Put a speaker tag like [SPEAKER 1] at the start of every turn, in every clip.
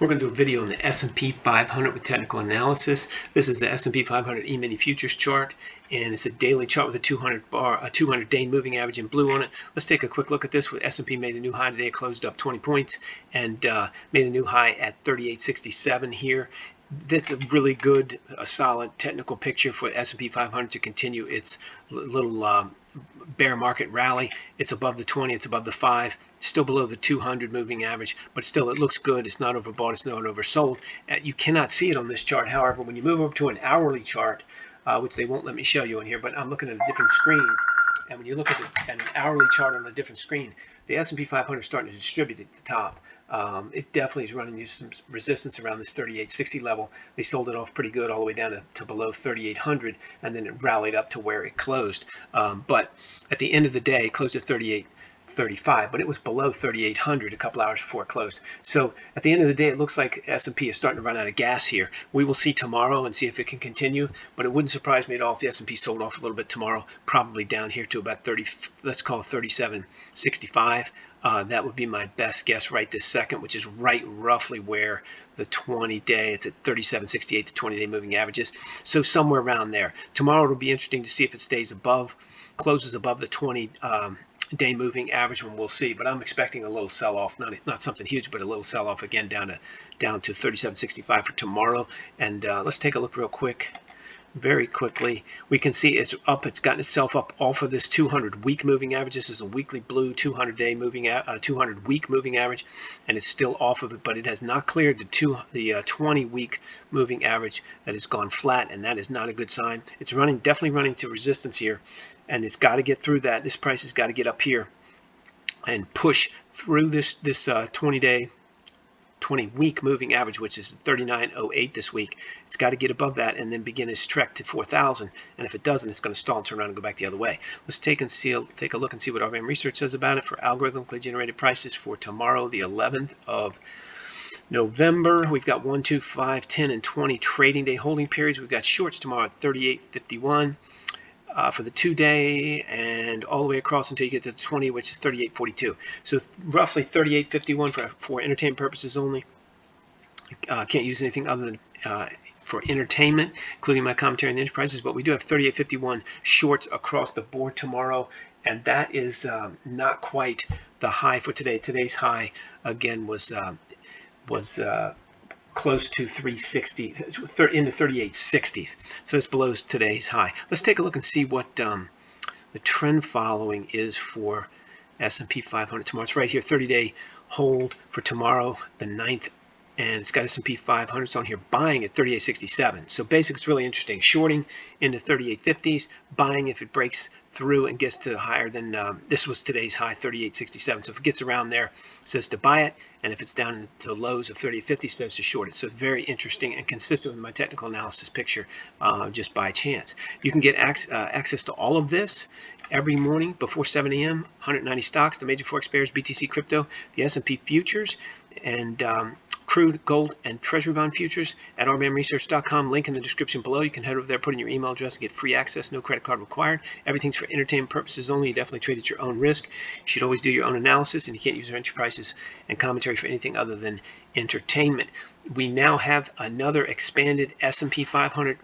[SPEAKER 1] We're going to do a video on the S&P 500 with technical analysis. This is the S&P 500 E-mini futures chart, and it's a daily chart with a 200-day moving average in blue on it. Let's take a quick look at this. S&P made a new high today, closed up 20 points, and made a new high at 38.67 here. That's a really good, solid technical picture for S&P 500 to continue its little bear market rally. It's above the 20, it's above the 5, still below the 200 moving average, but still it looks good. It's not overbought, it's not oversold. You cannot see it on this chart. However, when you move over to an hourly chart, which they won't let me show you in here, but I'm looking at a different screen, and when you look at an hourly chart on a different screen, the S&P 500 is starting to distribute at the top. It definitely is running into some resistance around this 3860 level. They sold it off pretty good all the way down to below 3800, and then it rallied up to where it closed. But at the end of the day, it closed at 3835, but it was below 3800 a couple hours before it closed. So at the end of the day, it looks like S&P is starting to run out of gas here. We will see tomorrow and see if it can continue, but it wouldn't surprise me at all if the S&P sold off a little bit tomorrow, probably down here to about 30, let's call it 3765. That would be my best guess right this second, which is right roughly where the 20-day, it's at 37.68, the 20-day moving averages. So somewhere around there. Tomorrow it'll be interesting to see if it stays above, closes above the 20-day moving average, and we'll see. But I'm expecting a little sell-off, not something huge, but a little sell-off again down to 37.65 for tomorrow. And let's take a look real quick. Very quickly, we can see it's up. It's gotten itself up off of this 200-week moving average. This is a weekly blue 200-day moving, 200-week moving average, and it's still off of it. But it has not cleared the 20-week moving average that has gone flat, and that is not a good sign. It's definitely running to resistance here, and it's got to get through that. This price has got to get up here and push through this 20-week moving average, which is 39.08 this week. It's got to get above that and then begin its trek to 4,000. And if it doesn't, it's going to stall and turn around and go back the other way. Let's take a look and see what RM Research says about it for algorithmically generated prices for tomorrow, the 11th of November. We've got 1, 2, 5, 10, and 20 trading day holding periods. We've got shorts tomorrow at 38.51. For the 2-day and all the way across until you get to the 20, which is 38.42. So roughly 38.51 for entertainment purposes only. Can't use anything other than for entertainment, including my commentary on the enterprises, but we do have 38.51 shorts across the board tomorrow, and that is not quite the high for today. Today's high, again, was close to 360, in the 3860s. So this below today's high. Let's take a look and see what the trend following is for S&P 500 tomorrow. It's right here, 30-day hold for tomorrow, the 9th, and it's got S&P 500. It's on here buying at 38.67. So basically, it's really interesting. Shorting into 38.50s, buying if it breaks through and gets to higher than this was today's high, 38.67. So if it gets around there, it says to buy it, and if it's down to lows of 38.50, it says to short it. So it's very interesting and consistent with my technical analysis picture, just by chance. You can get access to all of this every morning before 7 a.m. 190 stocks, the major forex pairs, BTC crypto, the S&P futures, and crude, gold, and treasury bond futures at rbmresearch.com. Link in the description below. You can head over there, put in your email address, and get free access. No credit card required. Everything's for entertainment purposes only. You definitely trade at your own risk. You should always do your own analysis, and you can't use our entry prices and commentary for anything other than entertainment. We now have another expanded S&P 500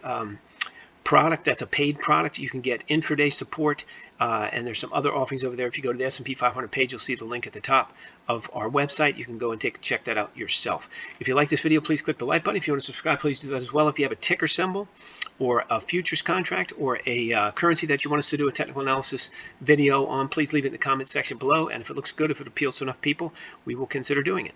[SPEAKER 1] product. That's a paid product. You can get intraday support, and there's some other offerings over there. If you go to the S&P 500 page, you'll see the link at the top of our website. You can go and check that out yourself. If you like this video, please click the like button. If you want to subscribe, please do that as well. If you have a ticker symbol or a futures contract or a currency that you want us to do a technical analysis video on, please leave it in the comment section below. And if it looks good, if it appeals to enough people, we will consider doing it.